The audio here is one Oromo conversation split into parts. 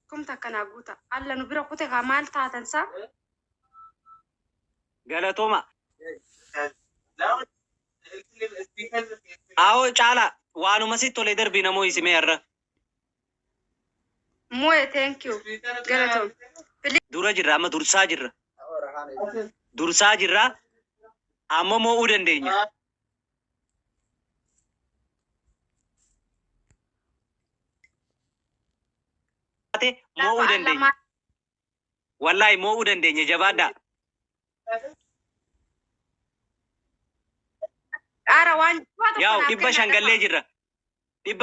كم تكنا قوتا الله نبرا قوتا غمال تاتنسا غلطوما أو تعالى وانو مسيت تولي دربي نمو يسمي يرى موي thank you غلطوم دورا جرا أما درسا جرا أما مو أودن دينيا مو أودن دينيا والله مو أودن دينيا جبادا أروان ياو إبا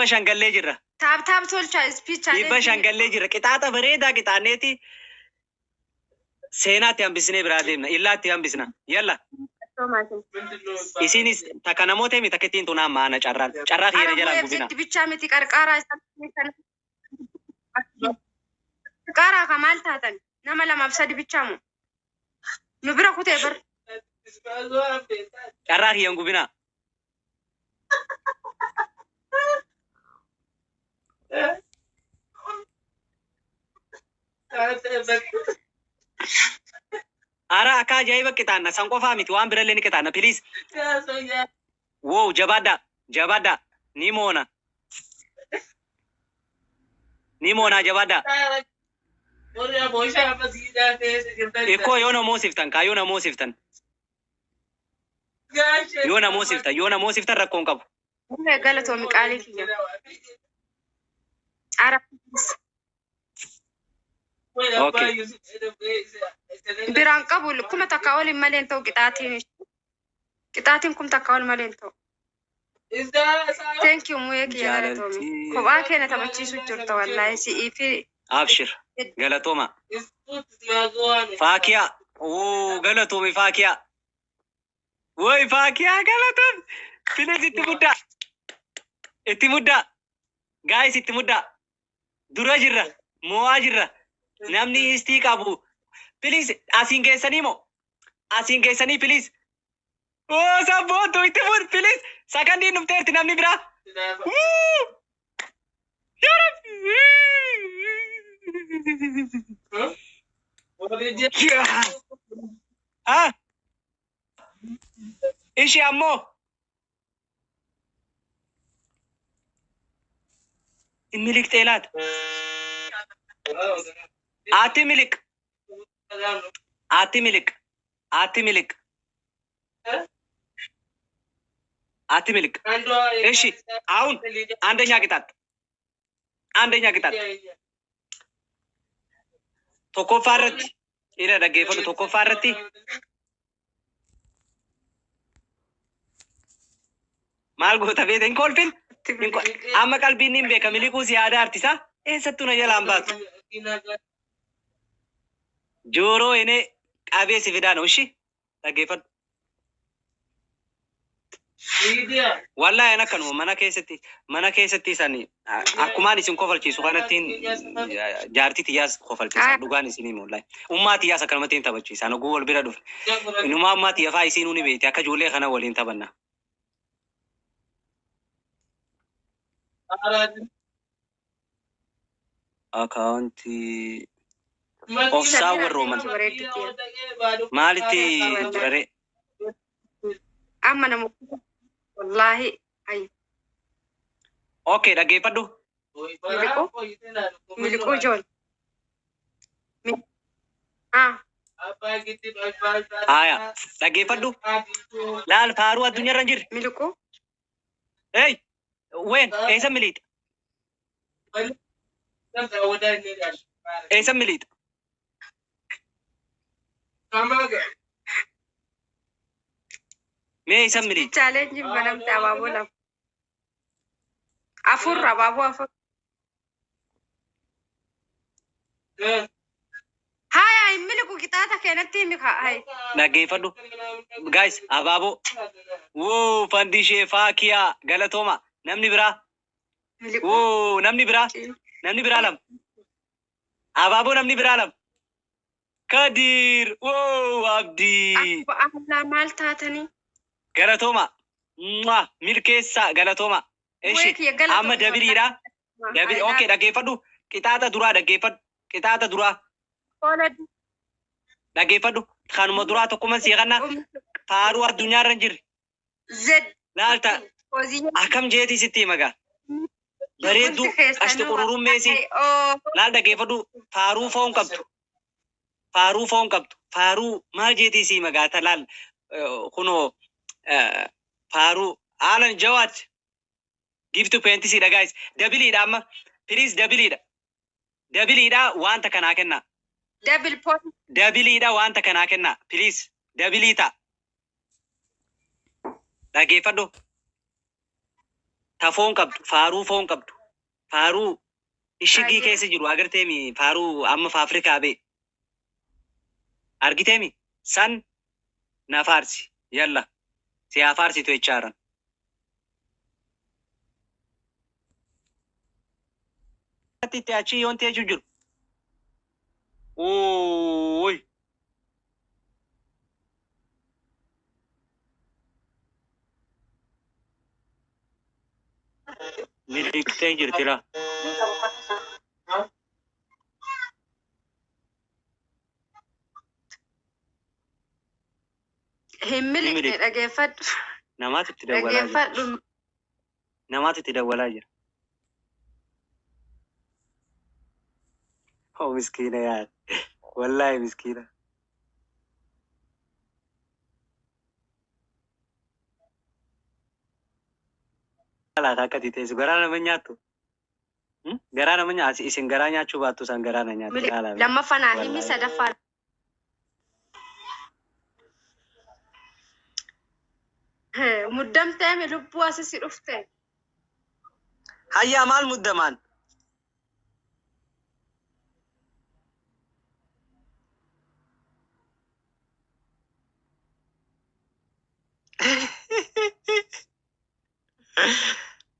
شنغلي جرا تاب تول speech إبا شنغلي جرا كتاتا بريدا كتانيتي سيناتي هم بسني براديمنا إلاتي هم بسنا يلا isinis takanamote mi taketin tuna mana charran hira jala gubina bicha miti qarqara qara kamal tatan nama lama bsadi bichamu nubira kute bar charra hira gubina ara aka jaiba kitana sanko famiti wan birale ni kitana please wow jabada nimona jabada eko yona mosiftan yona mosiftan rakon qabu galato mi qali fiya ara okay biran qabul kuma takawul malen to qitatin kum takawul malen to thank you muye ki galato mi ko ba kena tamachi su jurta wallahi si ifi abshir galatoma fakia galatomi fakia woy fakia galatom please itti mudda guys itti mudda dura jirra mo'a jirra namni isti qabu please asin geessanii please saboto itti mud please sakandi nufteerti namni bira ishi ammo imilik telat ati milik እሺ አሁን አንደኛ ቅጣት ቶኮፋረት ኢረ ደገፈሉ ቶኮፋረቲ ማልጎታ ቤት እንኮልፊን አማ ቀልቢኒም በከሚሊኩ ሲያዳ አርቲሳ ኤሰቱ ነው የላምባቱ ጆሮ እኔ ቃቤ ሲፊዳ ነው እሺ ደገፈሉ wallahi ana kanu mana keessatti sani akkumaan isin kofalchiisu kanattiin jaartii tiyyaas kofalchiisa dhugaan isinii wallahi ummaa tiyyaas akkanumattiin taphachiisa ana wal bira dhufe inumaa ummaa tiyya faa isiinuu ni beekti akka ijoollee kana waliin taphanna akaawuntii of saawwarrooman maalitti turare amma namu wallahi ay okay dhaggeeffadhu miliquu joon aya dhaggeeffadhu laal faaruu addunyaa irra jirre miliquu hey wen eessa miliita me isam mili challenge banam tababu lam afur rababu afur haya imiliku kitata kenatti mi hay dhaggeeffadhu guys ababo fandishe fakia galatoma namni bira namni bira lam ababo namni bira lam kadir abdi abla mal tatani galatoma milkeessa galatoma eshi amma dabiriidha dabiri okay dhaggeeffadhu qixaata duraa dhaggeeffadhu qixaata duraa Oolad. dhageeffadhu kanuma duraa tokkuma sii kanna faaruu addunyaarra hin jirre Zed. laalta akkam jeetii sitti himagaa bareedduu ashti qururummeesii laal dhageeffadhu faaruu foon qabdu faaruu maal jeetii sii magaata laal kunoo faaruu Alan Jawad give to pentisi da guys dabiliidha amma please dabiliidha wanta kanaa kenna Double point. dabiliidha wanta kanaa kenna please dabiliita dhageeffadhu ta foon qabdu faaruu ishigii keessa jiru agarteemi faaruu amma Afrikaa bee argiteemi san na faarsi yalla si haa faarsitu jechaaran itti achi yoonti jechuu jiru oy miliktee jirtira Himmilikne dhageeffadhu. namaatu itti dawwalaa jira oh miskiina yaar wallahi miskiina laata akkati teessu garaa nama nyaattu garaa nama nyaatu isin garaa nyaachuu baattu san garaa na nyaattu Lammaffaa himmi sadaffaa. Muddamtee lubbuu asisi dhufte. hayyaa maal muddamaan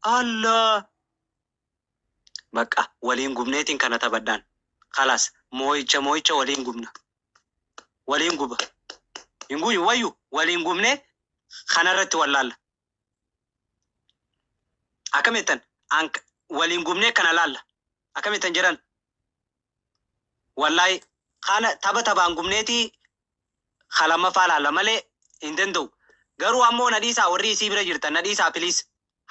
Allah baqa waliin gubneetiin kana tabaddaan khalas mooyicha waliin gubna waliin guba hinguyu wayyu waliin gubne kanarratti wallaalla akametan waliin gubne kana laalla akametan jiran wallahi kana tabaan gubneetii khalama faalaalla malee hin danda'u garuu ammoo nadhiisaa warri isii bira jirtan nadhiisaa please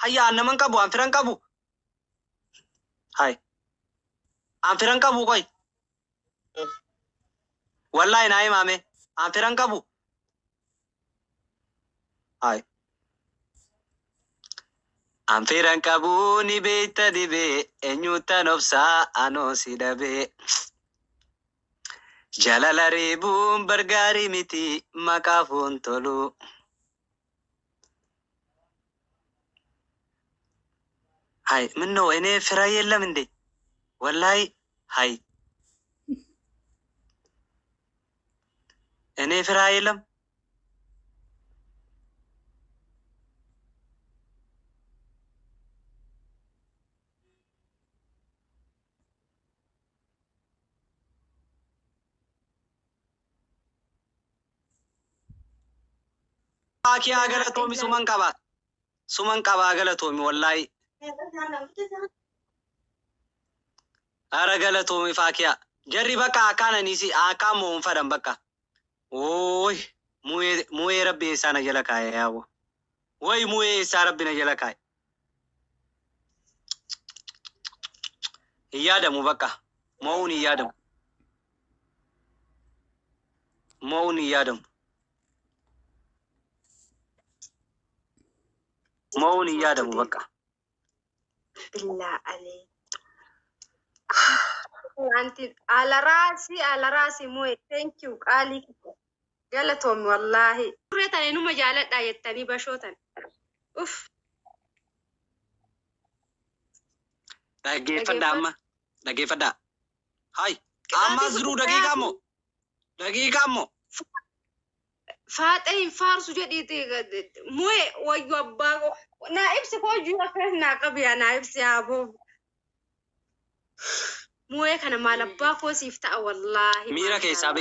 hayya naman qabu an firan qabu hay an firan qabu koy wallahi naa himaame an firan qabu hay an firan qabu ni beekta dhibee eenyuutan obsaa anoo si dhabee jalala reebuun bargaarii miti maqaafuun tolu hay ምነው እኔ ፍራ የለም እንዴ ወላይ hay እኔ ፍራ የለም አኪያ ገለቶሚ ሱመን ቀባ ገለቶሚ ወላይ Ara galatomi fakia jarri baka akana nisi akamo mfadan baka oy muye rabbi sana jala kaya yawo way muye sa rabbi na jala kaya iyada mu baka mauni iyada mu baka Billah Ali. Anti ala rasi moe thank you Ali. Galatom wallahi. Kureta enuma jaaladha yettani bashootan. Uff. Dhageeffadha. Hay amma ziru daqiiqa mo. Faaxee hin faarsu jedhiiti moe wayyu abbaa naa ibsi koo jiru akka naa qabiya naa ibsi yaaboo. Moe kana maal abbaa koo siif ta'a wallahi. Miira keessaa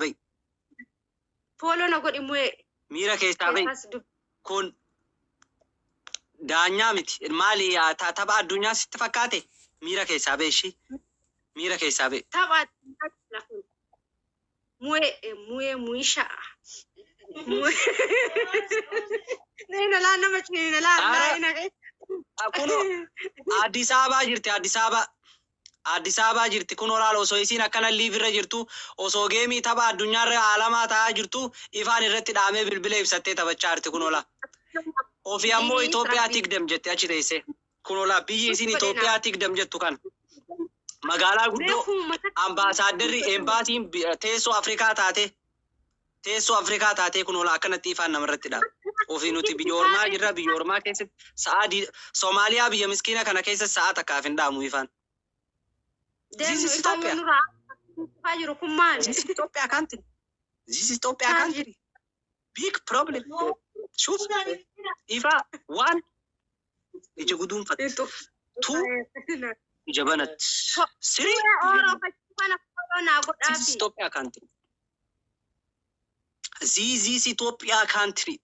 ba'i. Fooloo na godhi moe. Miira keessaa ba'i. Kun daanyaa miti maali tapha addunyaa sitti fakkaate miira keessaa bee ishii miira keessaa bee tapha muisha nina la nama chini la ina kuno Addis Ababa jirti kun olaal osoo isiin akkana liivirra jirtu osoo geemii tapha addunyaarra alamaa ta'aa jirtu ifaan irratti dhaamee bilbila ibsattee taphachaa jirti kun olaa. Ofii ammoo Itoophiyaa tigdam jette achi teessee kun olaa biyyi isiin Itoophiyaa tigdam jettu kan magaalaa guddoo ambaasaaddarri embaasiin teessoo Afrikaa taatee kun olaa akkanatti ifaan namarratti dhaama. Ofii nuti biyya ormaa jirra biyya ormaa keessatti sa'aa Soomaaliyaa biyya miskiina kana keessatti sa'aa takkaaf hin dhaamu ifaan. This is Ethiopia. This is Ethiopia country. This is Ethiopia country. Big problem. Shuf. Ifa one. Ija gudun fat. Two. Ija banat. Three. This is Ethiopia country. This is Ethiopia country.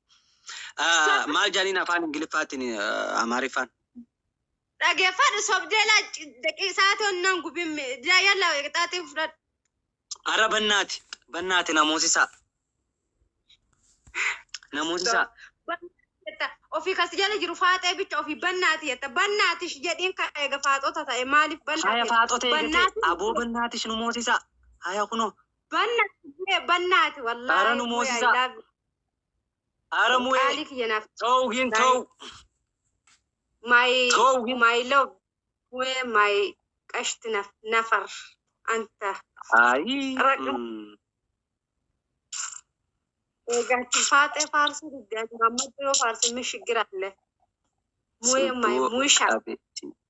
Maal jaalin afaan Ingiliffaatiin Amaariffaan. Dhaggeeffadhu sobdeela daqiiqaati onnan gubimme yalla qixaatiin fudhadhu. Ara bannaati namoosisaa. Ofii kas jala jiru faaxee bicha ofii bannaati jetta bannaatish jedhiin kan eega faaxota ta'e maaliif bannaati? Haya faaxota eegate aboo bannaatish nu moosisaa. Haya kunoo. Bannaati wallaahi. Ara nu moosisaa. Ara mu'ee. Ta'u. My love my قشت نفر أنت رقم وقعدت فاتح فارس رجال محمد بيو فارس مش قرأ مو شعب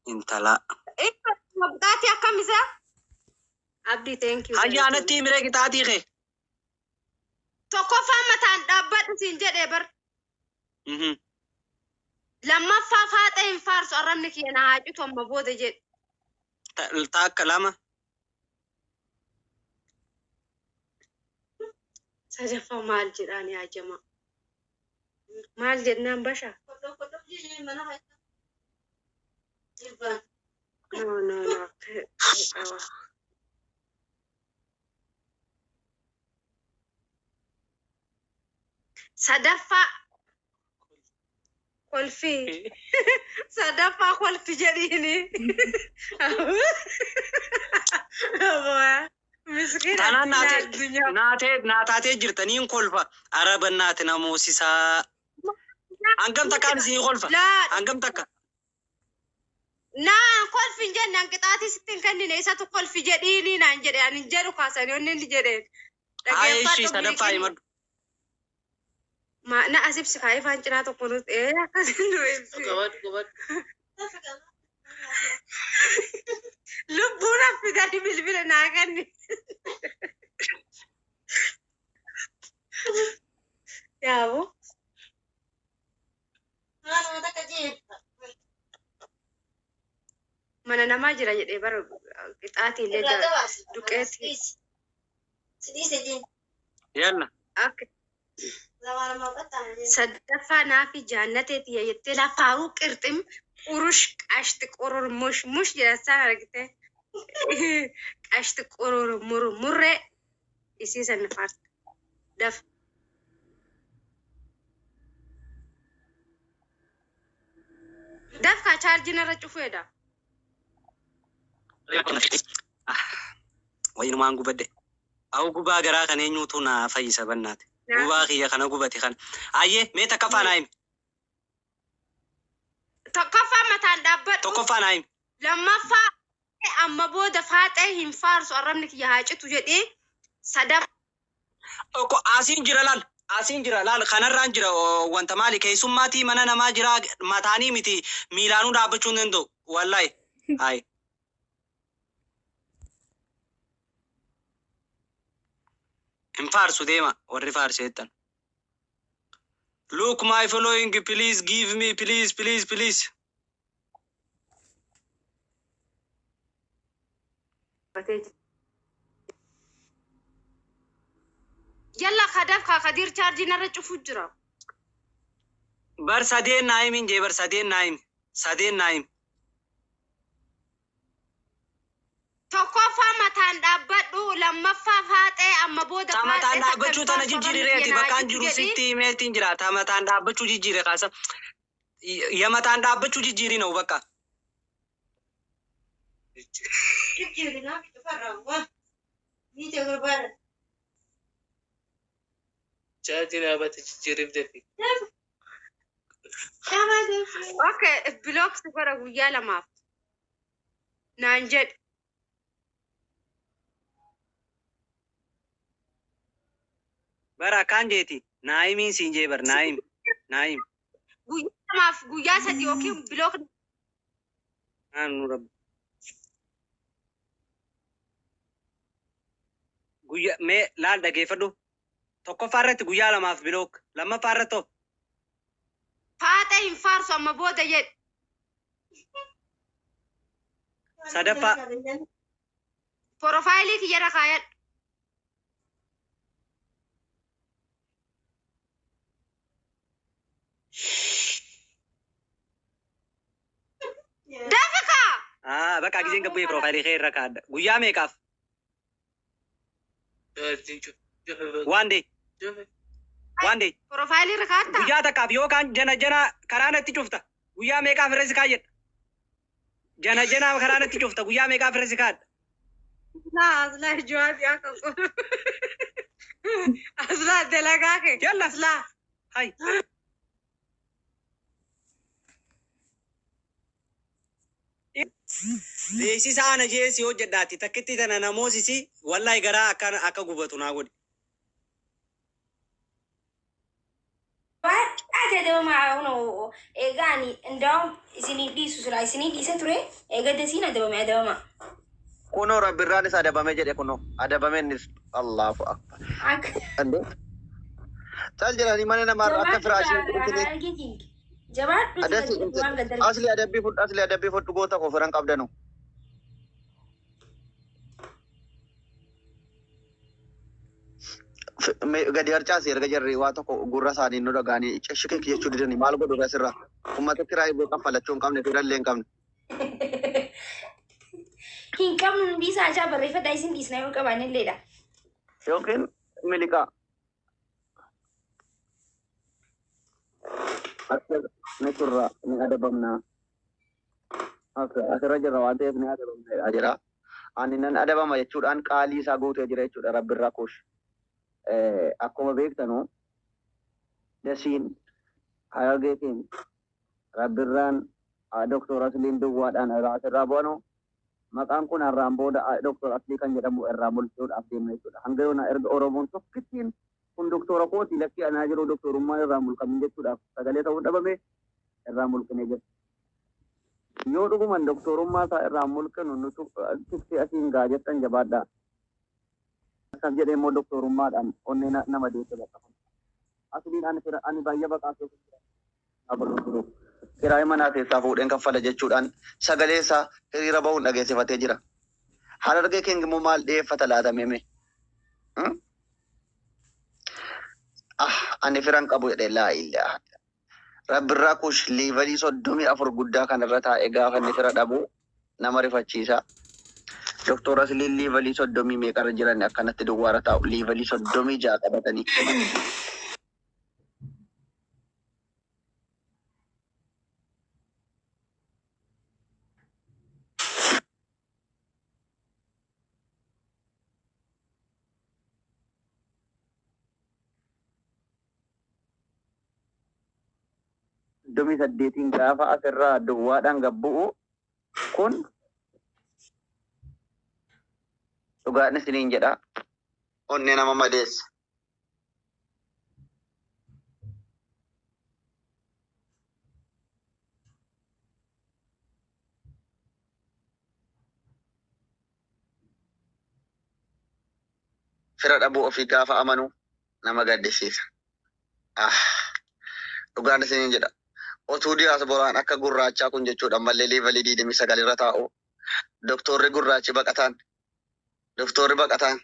انت لا إيه مبدأتي أكمل أبدي thank you هيا أنا تيم رأيك تعطي خي تكفى متان دبّت سنجد إبر لما فاتين فارس أرمنك يا حاجته مبودة جد التاك كلامه سجفا مال جيران يا جماعة مال جدنا بشا no صدفة خلفي صدفة خلفي جريني مسكين أنا ناتاتي جرتنين خلفة عربا ناتنا موسيسا أنكم تكان سي خلفة لا أنكم تكا نعم خلفي جنة انقطعتي ستين كان نيسا خلفي جريني نانجري يعني جرو كاساني ونين جرين هاي شي صدفة يمد ما أنا أسيب سكاي فانجنا تقولت إيه كذا قبض لبونا في ذاتي بالبيل ناقني يا أبو ما أنا ما جرى جد إبر قطعتي اللي دكتي يلا أوكي صدفة نافي جانتي يتلا فاروق ارتم قروش عشتك قرور مش جلسة رجته عشتك قرور مرة يسيس النفاس دف كاتشارجنا رجفوا ده وين ما نقول بدي أو قبا جرا كان نيوتنا فايسة بنات قبا خيا كنا قبتي كان أيه ميتا كفا نايم تكفى متى دبّت تكفى نايم لما أما بود فاتهم فارس أرمنك يا حاجة تجدي صدف أكو أسين جرالان خنا رانجرا وانت مالك يسماتي مننا ما جرا ماتاني متي ميلانو دابچون دندو والله هاي إن فارسو ديما وري فارسيتن look my following please give me please يلا خدف خدير تشارجي نرجع فجرة bar sadeen naayimin jee bar sadeen naayim tokkoffaa mataan dhaabbadhu lammaffaa faaxee amma booda ta mataan dhaabbachuu tana jijjiirireeti bakkaan jiru sitti himeetiin jira ta mataan dhaabbachuu jijjiire kaasa ya mataan dhaabbachuu jijjiiri na'u bakka okay blocks bara guyyaa lamaaf naan jedhe bara akkaan jeeti naayimiin siin jee bar naayim guyyaa lamaaf guyyaa sadi yookiin block naannu rabbi guyyaa mee laal dhageeffadhu tokkoffaa irratti guyyaa lamaaf bilook lammaffaa irratti faaxee hin faarsu amma booda jedhe sadaffaa profaayilii kiyyarra kaayadhu dafika bakka giseen gabbee profaayilii kee irra kaadda guyyaa meeqaaf waan dee profaayilii irra kaadda guyyaa takkaaf yookaan jana karaa natti cufta guyyaa meeqaaf irra si kaayyadha jana karaa natti cufta guyyaa meeqaaf irra si kaadha asla jawaabi akka qoru asla dalagaa kee yalla asla hay beeksisa ana jeesi hojjedhaati takkitti tana namoosisi wallahi garaa akka gubatu naa godhi Ada dama mau egani ndam isini disu sura isini disa ture egade sina dama kuno rabbirraanis adabame jedhe kuno adabamenis Allahu akbar ande tal jirani mana namaa akka firaashii jabat asli adabbi fudhu goota ko firan qabdanu gadi harcaasi erga jarri waa tokko gurra isaanii nu dhagaanii cashikee jechuu didanii maal godhu asirraa ummata kiraa eeboo kaffalachuu hin qabne firallee hin qabne. Hin qabnu hundi isaa ajaa barreeffadhaa isin dhiisnaa yoo qaban illeedha. Yookiin miliqaa. Ni turra ni adabamnaa. Asirra jirra waan ta'eef ni adabamnaa jira. Ani nan adabama jechuudhaan qaalii isaa guutee jira jechuudha rabbirraa kuush. Akkuma beektanu dasiin hayageetiin rabbirraan Dr. Asliin Duwwaadhaan asirraa bu'anu maqaan kun har'aan booda Dr. Aslii kan jedhamu irraa mul'isuudhaaf deemna jechuudha. Hanga yoona erga Oromoon tokkittiin kun doktora kooti lakkii anaa jiru doktorummaan irraa mulqamin jechuudhaaf sagalee ta'uu dhabame irraa mulqinee jira. Yoo dhuguman doktorummaa isaa irraa mulqinu nuti tikti asiin gaa jettan jabaadhaa. Akkas jedhee immoo doktorummaadhaan onnee nama deesse bakka. Asliin ani baay'ee baqaa keessatti kiraayii manaa keessaa fuudheen kaffala jechuudhaan sagalee isaa hiriira bahuun dhageessifatee jira. Harargee keenya immoo maal dhiyeeffata laatameme? Ani firan qabu jedhee laa illaa. Rabbirraa kuush liivalii 34 guddaa kanarra taa'ee gaafa inni fira dhabu nama rifachiisa. Doktor Asliin liivalii 30 meeqarra jiran akkanatti duwwaara taa'u liivalii 36 qabatanii. Domi saddeetiin gaafa asirraa duwwaadhaan gabbu'u kun dhugaan isiniin jedha. Onnee nama madeessa. Fira dhabuu ofii gaafa amanu nama gaddisiisa. Dhugaan isiniin jedha. Otuu diyaaspooraan akka gurraachaa kun jechuudha mallee liivalii 29 irra taa'u. Doktorri gurraachi baqataan. Doktorri baqataan.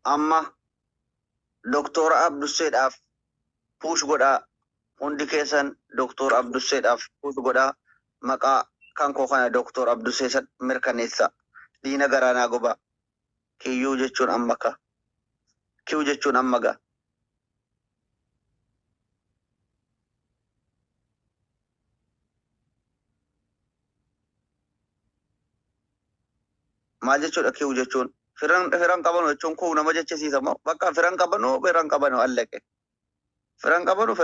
amma Doktor Abdusseedhaaf puush godhaa. Hundi keessan Doktor Abdusseedhaaf puush godhaa. Maqaa kan koo kana Doktor Abdusseesan mirkaneessa. Diina garaanaa gobaa. Kiyyuu jechuun amma ka. Kiyyuu jechuun amma gaa. Maal jechuudha kiyyuu jechuun? Firan qabanu jechuun kuu nama jechisiisa moo bakka firan qabanu allaqe. Firan qabanu.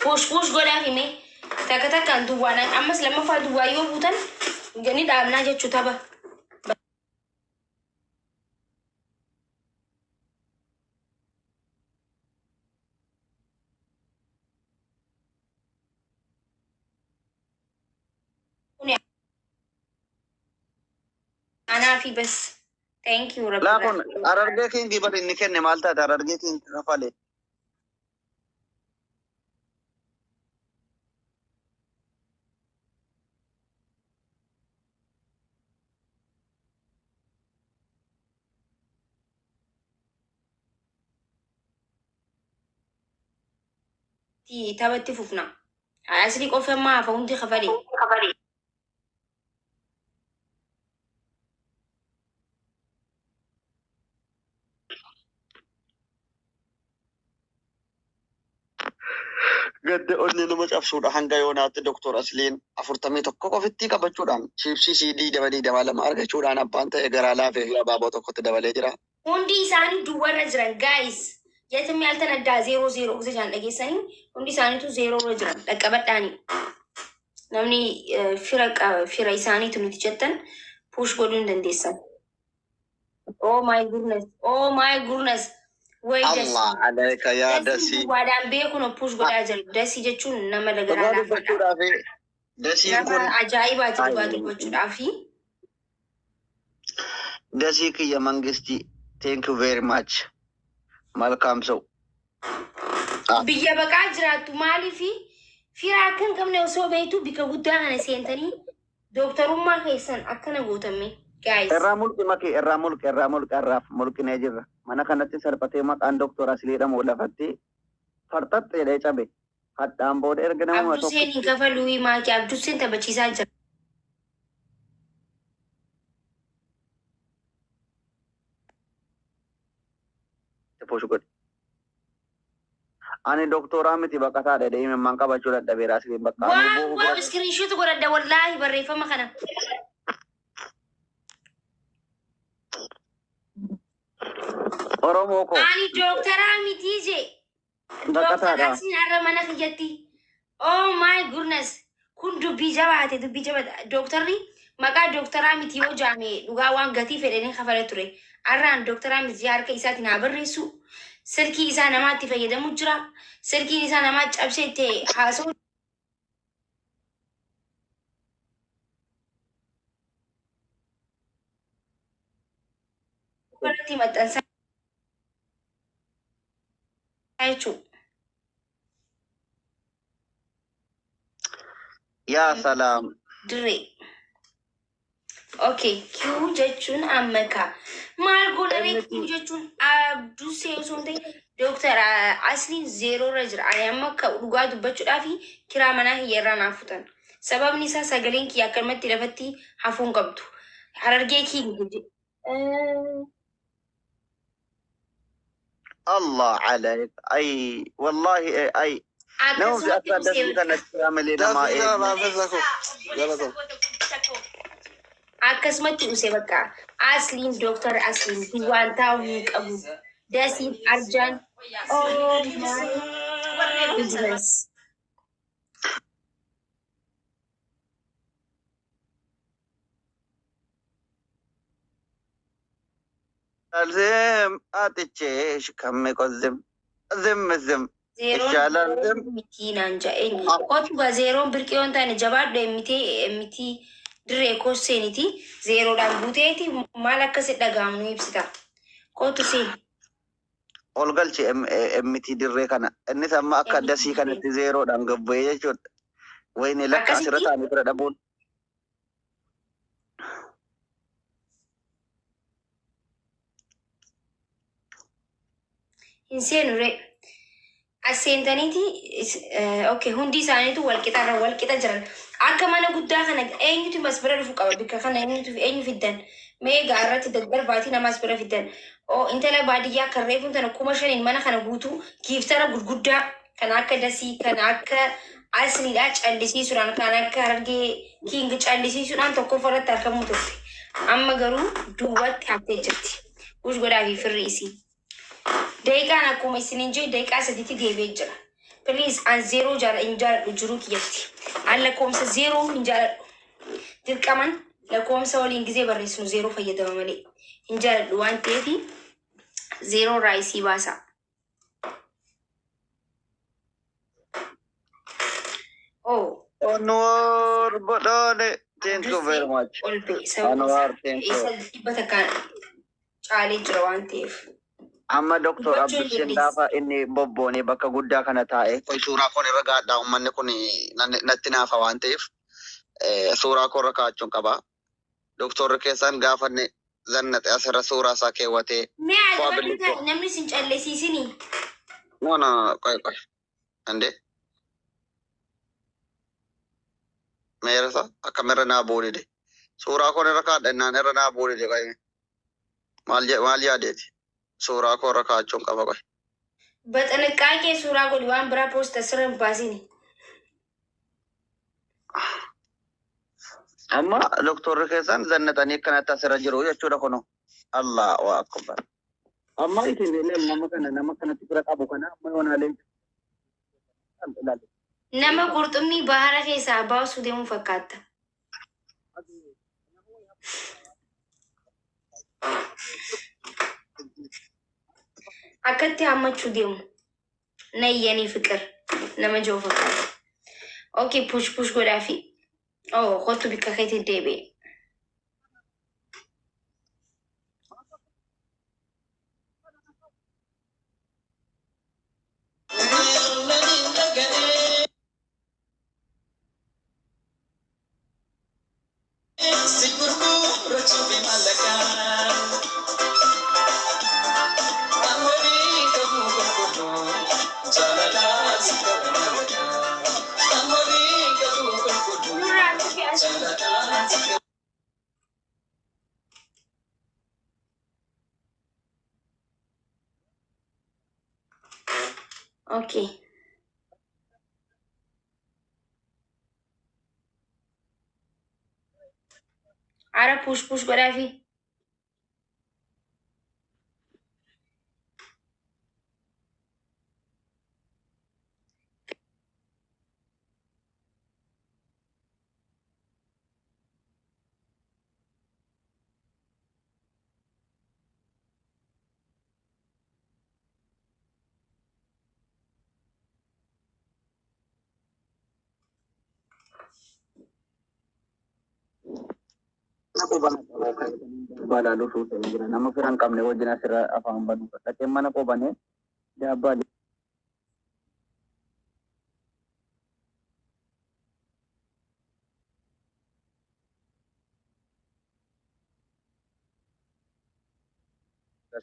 Push godhaaf hime takka takkaan duwwaadhaan ammas lammaffaa duwwaa yoo buutan ni dhaabnaa jechuu tapha. Anaa fi bas. Thank you Rabbi. Laakun Harargee Kiingii bari inni kenne maal taate Harargee Kiingii kafalee. Taphatti fufna. Asli qofa maa hafa hundi kafalee. Gadde onni nama cabsuudha hanga yoonaatti Doktor Asliin 41 qofitti qabachuudhaan chiipsii CD dabaa lama argachuudhaan abbaan ta'e garaa laafee fi abaaboo tokkotti dabalee jira. Hundi isaanii duwwarra jiran guys. Jetamii altan addaa 00 gosa jaan dhageessanii hundi isaaniitu 0 irra jiran dhaqqabadhaani. Namni fira isaaniitu nuti jettan push godhuu hin dandeessan. Oh my goodness. Allah alayka yaa Dasii. Waadaan beekuun push godhaa jira. Dasii jechuun nama dagaraa laafadha. Dasiin kun ajaa'ibaati dhugaa dubbachuudhaafi. Dasii kiyya mangistii. Thank you very much. Malkaam sa'u. Biyya baqaa jiraattu maaliifi firaa akkan qabne osoo beektu bika guddaa kana seentanii dooktarummaa keessan akkana guutame. Guys. Irraa mulqinee jirra. Mana kanatti salphatee maqaan Doktor Asliidha moo lafatti farxaxxee jedhee cabe. Hadhaan booda erga nama tokko. Abduseen gafa Luwii Maakii Abduseen taphachiisaa jira. Push godhe. Ani doktoraa miti baqataa dha deemee man qabachuu dadhabeera Asliin bakka. Waan iskiriinshoot godhadha wallaahi barreeffama kana. Oromoo ko. Ani doktoraa miti je. Doktoraa sin arra mana kiyyatti. Oh my goodness. Kun dubbii jabaate. Doktorri maqaa doktoraa miti yoo jaame dhugaa waan gatii fedhanii kafala ture. Arraan doktoraa miti harka isaatiin haa barreessu. Silkii isaa namaatti fayyadamu jira. Silkiin isaa namaa cabsee itti haasa'u. Irratti maxxansaa jechuudha. Yaa salaam. Dirree. Okay, Q jechuun ammaka. Maal godhanii Q jechuun Abdusee osoo hin ta'in Dooktar Asliin 0 irra jira. Ani amma akka dhugaa dubbachuudhaaf kiraa manaa hiyyeerraa naaf futan. Sababni isaa sagaleen kiyya akkanumatti lafatti hafuun qabdu. Harargee kiyya. الله عليك اي والله اي نوم في اكثر دسي كانت تعمل لنا akkasumatti dhuse bakka Asliin Dooktar Asliin waan taa'uu qabu Dasiin Arjaan business. الزم اتشيش كم يقزم زم Zeeroon miti naan ja'een qotuba zeeroon birqee waan taane jabaadha miti dirree kosseeniti zeeroodhaan buuteeti maal akkasi dhaga'amu nu ibsita qotu seen. Ol galchi miti dirree kana innis amma akka dasii kanatti zeeroodhaan gabbu'ee jechuudha. Wayni lakka asirra taa'anii bira dhabuun. Inseenu re. Aseentaniiti okay hundi isaaniitu walqixa jiran. Akka mana guddaa kana eenyutu mas bira dhufu qaba bikka kana eenyu fiddan. Mee gaarratti daddarbaatii namas bira fiddan. Oo intala baadiyyaa kan reefuun tana 5,000 mana kana guutuu giiftara gurguddaa kan akka dasii kan akka asliidhaa callisiisuudhaan kan akka hargee kiingi callisiisuudhaan tokko farratti argamuu turte. Amma garuu duubatti haftee jirti. Ush godhaa fi firri isii. Deeqaan akkuma isiniin jee deeqaa sadiitti deebi'ee jira. Please an zeeroo hin jaaladhu jiruu kiyyatti. An lakkoomsa zeeroo hin jaaladhu. Dirqaman lakkoomsa waliin gizee barreessinu zeeroo fayyadama malee. Hin jaaladhu waan ta'eef zeeroo irraa isii baasa. Oh. Anwar Badane, thank you very much. Anwar, thank you. Isa dhibbata kan caalee jira waan ta'eef. Amma Dr. Abdulsin gaafa inni bobboonee bakka guddaa kana taa'e. Suuraa kun irra gaadhaa uummanni kun natti naafa waan ta'eef suuraa korra kaachuun qaba. Doktorri keessaan gaafa inni zannate asirra suuraa isaa keewwatee. Namni sin callisiisini. No, qoy. Ande. Meerasa akkamirra naa boodide. Suuraa kun irra kaadha innaan irra naa boodide qoy. Maal yaadeeti? Suuraa korra kaachuun qaba qoy. Baxanaqaaqee suuraa godhi waan biraa poosta sirra hin baasini. Amma doktorri keessan zannatanii akkanatti asirra jiru jechuudha kuno. Allahu akbar. Amma isin nama kanatti bira qabu kana amma yoonaalee. Nama qurxummii bahara keessaa baasuu deemuu fakkaata. Akkatti hammachuu deemu. Nayyanii fiqir nama jiru fakkaata. Okay, push godhaa fi kottu bikka keetti deebi'e. Okay. Ara push godhaa fi. Balaalu fuutee jira. Nama firan qabne wajjin asirra afaan banu. Dhaqee mana qobane jaabbaa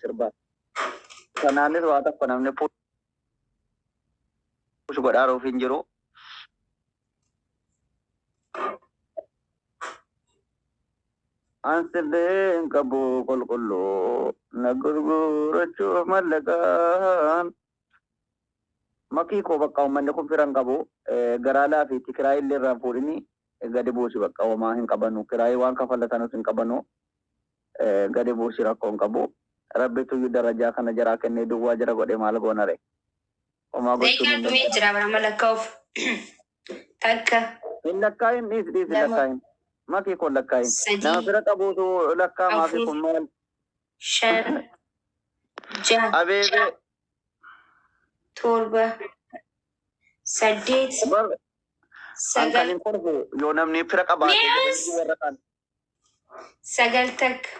sirbaa. Kanaanis waa tokko namni push godhaaruuf hin jiru. Ansileen qabu qulqulluu na gurgurachuuf mallaqaan. Makii koo bakka uummanni kun firan qabu garaalaa fi kiraa illee irraan fuudhini gadi buusi bakka homaa hin qabanu. Kiraayii waan kafalatanuus hin qabanu gadi buusi rakkoo hin qabu. Rabbitu darajaa kana jaraa kennee duwwaa jira godhe maal goonare. Homaa gochuu hin danda'u. Deeqaan jira bara malakkaa'uuf takka. Hin lakkaayin dhiisi lakkaayin. Makii kun lakkaayin. Nama bira qabuutu lakkaa maafii kun maal. 5 6 Abeebee. 7 8 Ankalin korbu yoo namni fira qabaate warra kan. 9 takka.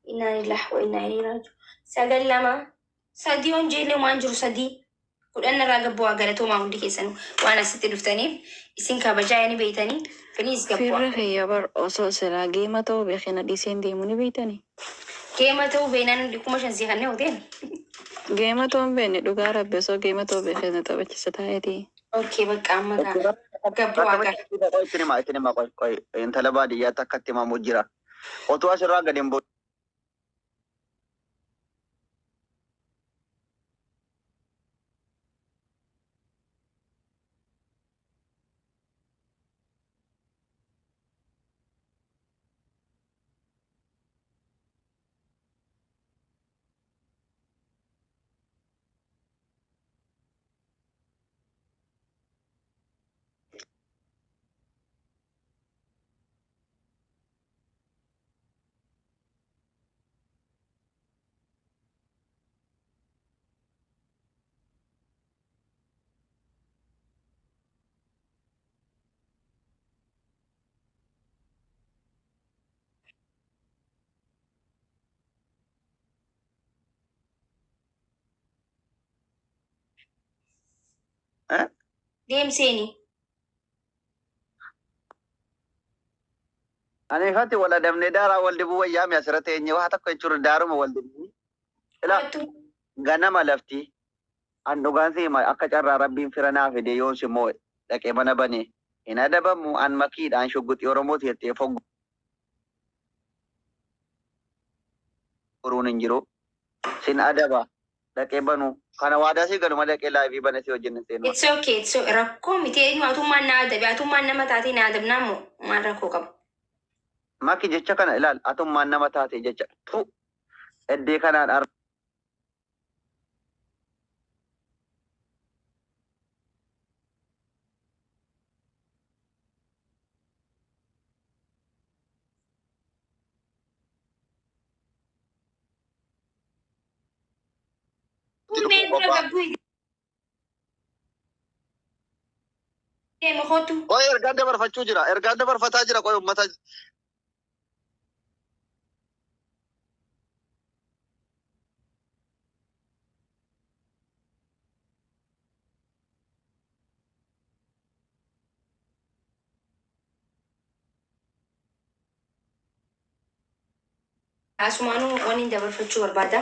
Inna lillahi wa inna ilaihi raji'un. 9 2 3 on jeelee waan jiru 3 kudhan irraa gabboo galatoomaa hundi keessan waan asitti dhuftaniif isin kabajaa yani beeytanii please gabboo. Firra khayyabar osoo silaa geema ta'uu beekina dhiseen deemuu ni beeytanii. Geema ta'uu beenaan 5,000 kanneen hoteen. Geema toon beekne dhugaa rabbi osoo geema too beekne taphachiisa taa'eeti. Okay, bakka amma gabboo agar. Isin hima qoy intala baadiyyaatti akkatti himamu jira. Otuu asirraa gadi hin Deemseeni. Ani ifatti wal adamnee daaraa wal dibuu wayyaame asirratti eenye waa tokko jechuudha daaruma wal dibuu. Ganama lafti an dhugaan siima akka carraa rabbiin fira naa fide yoos immoo dhaqee mana bane hin adabamu an makiidhaan shugguxii Oromooti jettee fogguruun hin jiru. Sin adaba dhaqee banu kana waadaa si galuma dhaqee laayivii bane si wajjin seenu. It's okay. So rakkoo miti eenyu atummaan na adabe atummaan nama taatee na adabnaamu maal rakkoo qaba. Maki jecha kana ilaal atummaan nama taate jecha tu eddee kanaan Qoy ergaan dabarfachuu jira. Ergaan dabarfataa jira qoy uummata. Asumaanuu waniin dabarfachuu barbaada.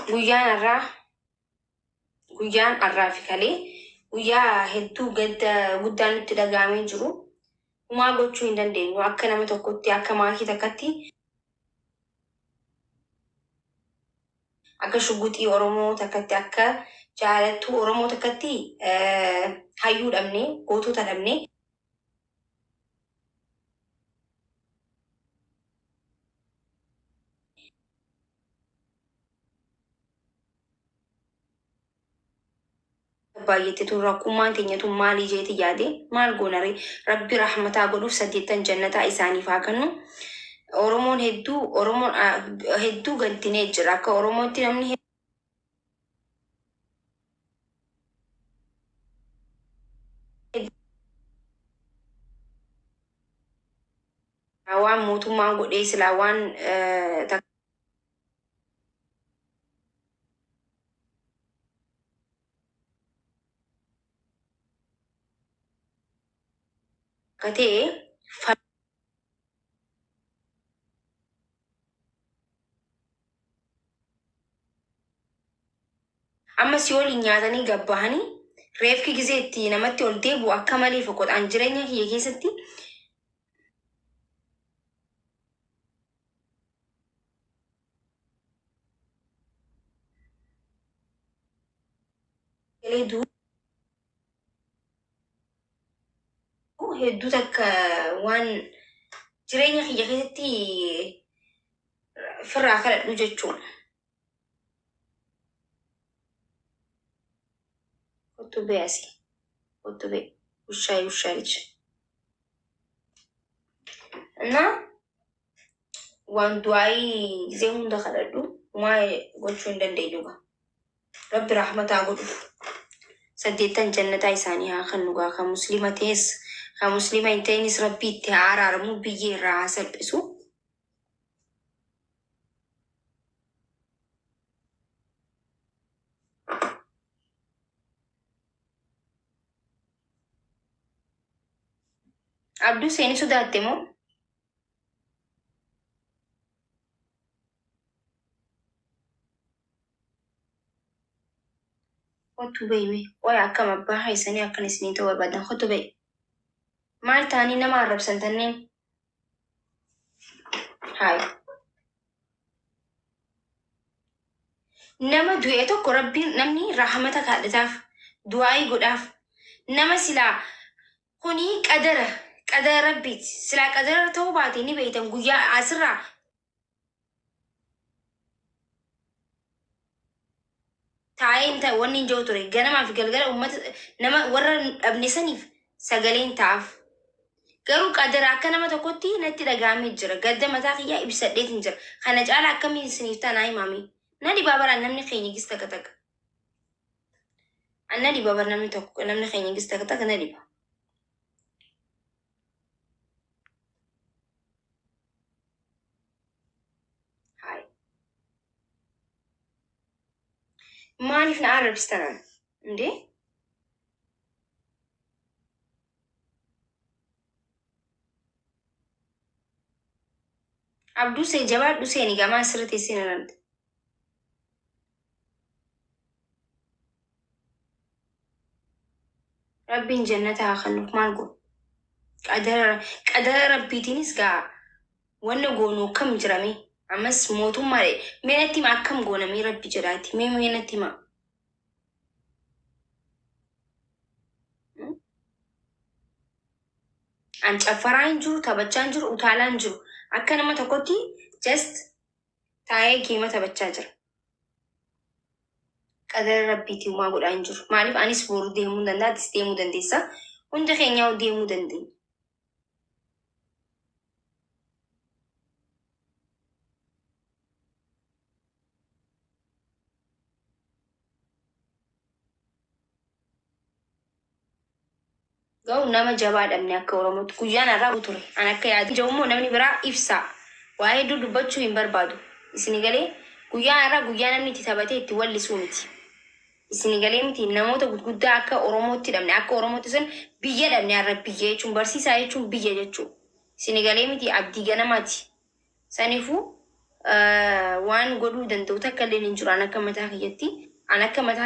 Guyyaan har'aa fi kalee guyyaa hedduu guddaan nutti dhaga'amee jiru. Humaa gochuu hin dandeenyu akka nama tokkotti akka maakii takkatti akka shugguxii Oromoo takkatti akka jaalattuu Oromoo takkatti hayyuu dhabnee gootota dhabnee baay'eetti tun rakkummaan teenyatu maalii jeeti yaade maal goonare rabbi rahmataa godhuuf 8 jannataa isaaniif haa kennu. Oromoon hedduu gantinee jira akka Oromootti namni waan mootummaan godhee silaa waan katee amma si waliin nyaatanii gabbahanii reefki gisee itti namatti ol deebi'u akka malee fokoxaan jireenya kiyya keessatti hedduu takka waan jireenya kiyya keessatti firraa kadhadhu jechuun. Kotubee asii. Kotubee. Ushaa ልጅ እና waan du'aayii gisee hunda kadhadhu maa gochuu hin dandeenyu gaa. Rabbi rahmataa godhuuf 8 jannataa isaanii haa kennu gaa. Kan muslima ta'es kan muslima hin ta'inis rabbi itti haa araaramu biyyee irraa haa salphisu. Abduu seeni sodaatte moo? kottu beeyme way akkam abbaa haysanii akkan isinii ta'uu barbaadan kottu beey maal ta'anii nama arrabsan tanneen haay nama du'e tokko rabbiin namni rahmata kadhataaf du'aayii godhaaf nama silaa kuni qadara rabbiiti silaa qadara ta'uu baate ni beeytan guyyaa asirraa taa'een ta'e wanni hin jiru ture ganamaa fi galgala uummata nama warra dhabne saniif sagaleen ta'aaf garuu qadara akka nama tokkotti natti dhaga'amee jira gadda mataa kiyyaa ibsadheetiin jira kana caala akkamiin isiniif taanaa himame na dhibaa baraan namni keenya gis takka takka anna dhibaa bara namni keenya gis takka takka na dhibaa maaliif na arrabsitan እንዴ abduu see jabaadhu seeni gamaa asirratti seenan rabbiin jannata haa kennuuf maal godhu qadara rabbiitiinis gaa wanna goonuu akkam jirame ammas mootummaadhe meenatti hima akkam goonamee rabbi jedhaati meenatti hima an caffaraa hin jiru taphachaa hin jiru utaalaa hin jiru akka nama tokkotti just taa'ee geema taphachaa jira qadara rabbiitiin waa godhaa hin jiru maaliif anis boru deemuu danda'a atis deemuu dandeessa hunda keenyaa deemuu dandeenya ga'u nama jabaa dhabne akka oromootti guyyaan har'aa ture an akka yaadu jawummoo namni biraa ibsaa waa hedduu dubbachuu hin barbaadu isini galee guyyaan har'aa guyyaa namni itti taphatee itti wallisuu miti isini galee miti namoota gurguddaa akka oromootti dhabne akka oromootti sun biyya dhabne har'a biyya jechuun barsiisaa jechuun biyya jechuu isini galee miti abdii ganamaati saniifuu waan godhuu danda'u takka illee hin jiru an akka mataa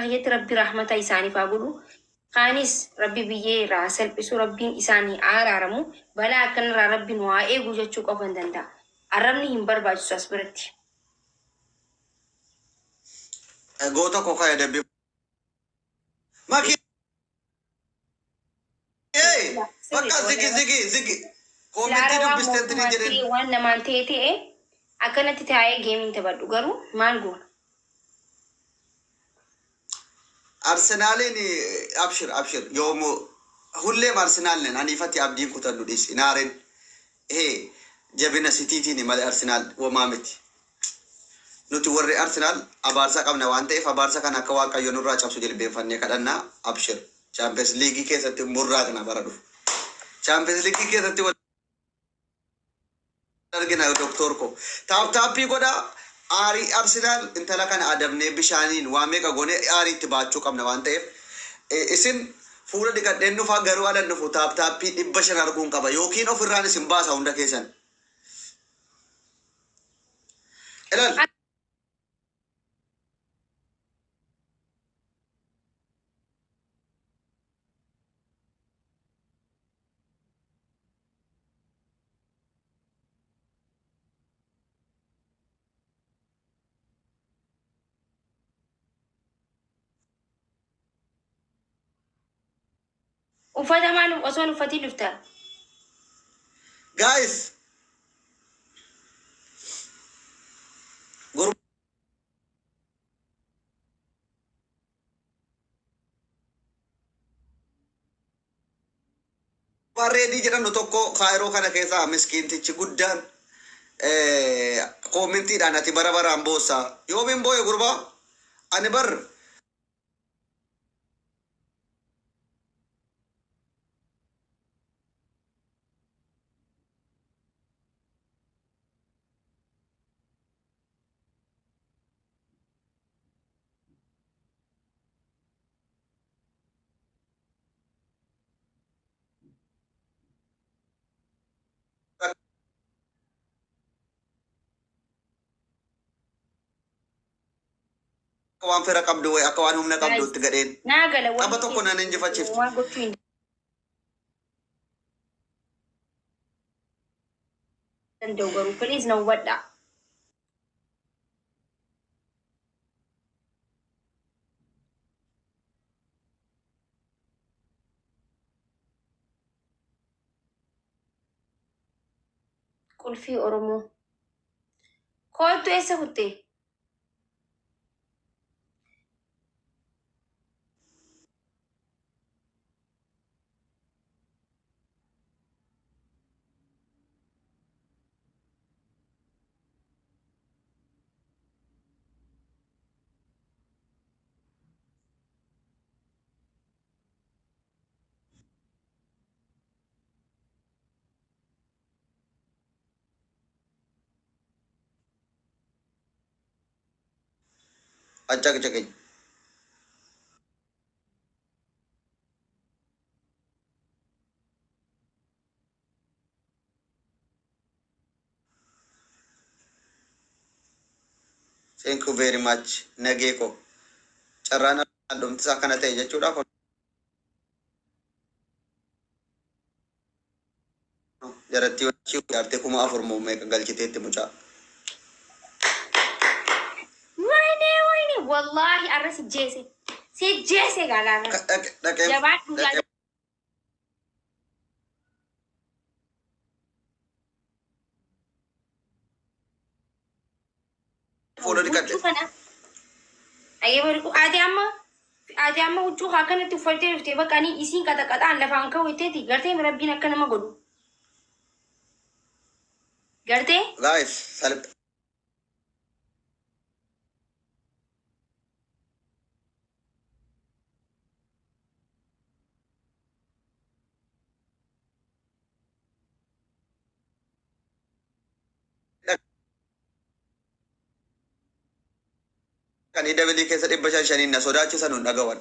kiyyatti rabbi rahmata isaaniif haa godhu kaanis rabbi biyyee irraa salphisu rabbiin isaanii araaramu balaa akkanarraa rabbiin waa eeguu jechuu qofan danda'a arrabni hin barbaachisu as biratti goota kokaa edabbi maki bakka zigi koomentii dubbistentini jedhen waan namaan ta'e akkanatti taa'ee geemiin taphadhu garuu maal goona Arsenalin abshir yomo hullem Arsenal nen anifati abdiin kutannu dhis inaaren jabina sitiitiin malee Arsenal wamaamiti nuti warri Arsenal abaarsa qabna waan ta'eef abaarsa kan akka waaqayyo nurraa cabsu jilbeenfannee kadhannaa abshir Champions League keessatti murraa kana bara dhufu Champions League keessatti argina doktor ko taappii godha Ari Arsenal intala kana adabne bishaanin waa meeqa goone ari itti baachuu qabna waan ta'eef isin fuula dhiqadheen dhufaa garuu alan dhufu taappii 500 arguun qaba yookiin ofirraan isin baasa hunda keessan ilal uffata maal osoon uffatii dhufta guys Barreedii jedhamnu tokko kaayiroo kana keessaa miskiintichi guddaan koomentiidhaan ati bara baraan boossaa yoomiin booye gurbaa ani bar waan fira qabdu way akka waan humna qabdu itti gadheen. Naa gala Tapha tokko nan injifachiifti. waan gochuu hin danda'u garuu please na hubadhaa. Qulfii Oromoo. Kootu eessa kuttee? Acak-acaknya. Thank you very much. Nageko. Carana dum sa kana tay jechuudha ko. Jaratti wachi yarte kuma afur mu me galchiteetti mucha. والله الرس جيسي سي جيسي قال انا جبات مجال فولو دي كات اي بركو ادي اما وجو كانت تفرتي في بقى اني اسين كذا كذا ان لفان كويتي غرتي مربينا كان ما غدو غرتي guys سلام kan idabili keessa dhibba shaniin na sodaachisan hun dhagawan.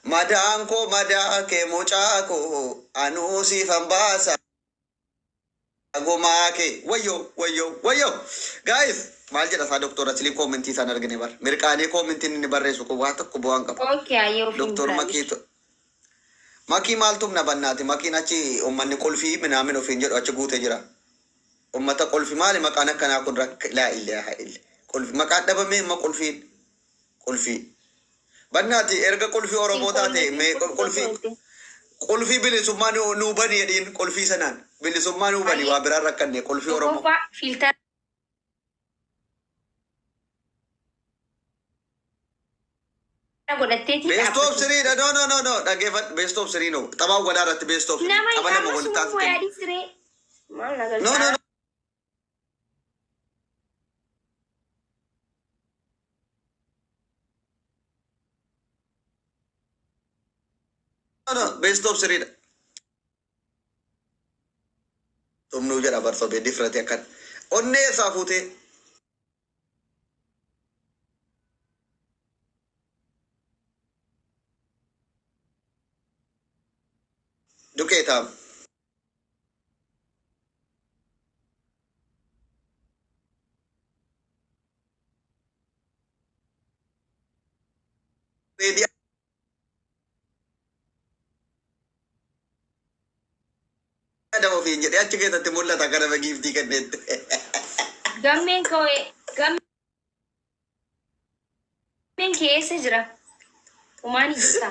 Madaan koo madaa kee mucaa koo anuu siifan baasa. Gomaa kee wayyo. Guys maal jedha saa doktor Asilii koomentii isaan argine bar. Mirqaanii koomentiin inni barreessu kun waa tokko bu'aan qaba. اوكي ايو Doktor Makii maaltum na bannaati. Makiin achi uummanni qolfii minaamin ofiin jedhu achi guute jira. Uummata qolfi maali maqaan akkanaa kun laa ilaaha illa. Qolfi maqaan dhabamee imma qolfiin. Qulfii. Bannaati erga qulfii Oromoo taate mee qulfii bilisummaa nuu bani jedhiin qulfii sanaan bilisummaa nuu bani waa biraan rakkanne qulfii Oromoo. فلتر Best of three dha no dhageeffadhu best of three no taphaa walaa irratti best of three tapha lama walitti taasifte. No. No, best of three. Tumnu jala barso be different akan. Onne safute. Duketa. Media ada ofiin jedhee achi keessatti mul'ata gara bagiiftii kennetti. Gammeen keessa jira. Umaani jira.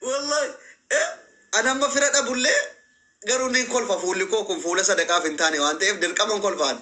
Wallahi ana amma fira dhabullee garuu niin kolfa fuulli koo kun fuula sadaqaaf hin taane waan ta'eef dirqaman kolfaan.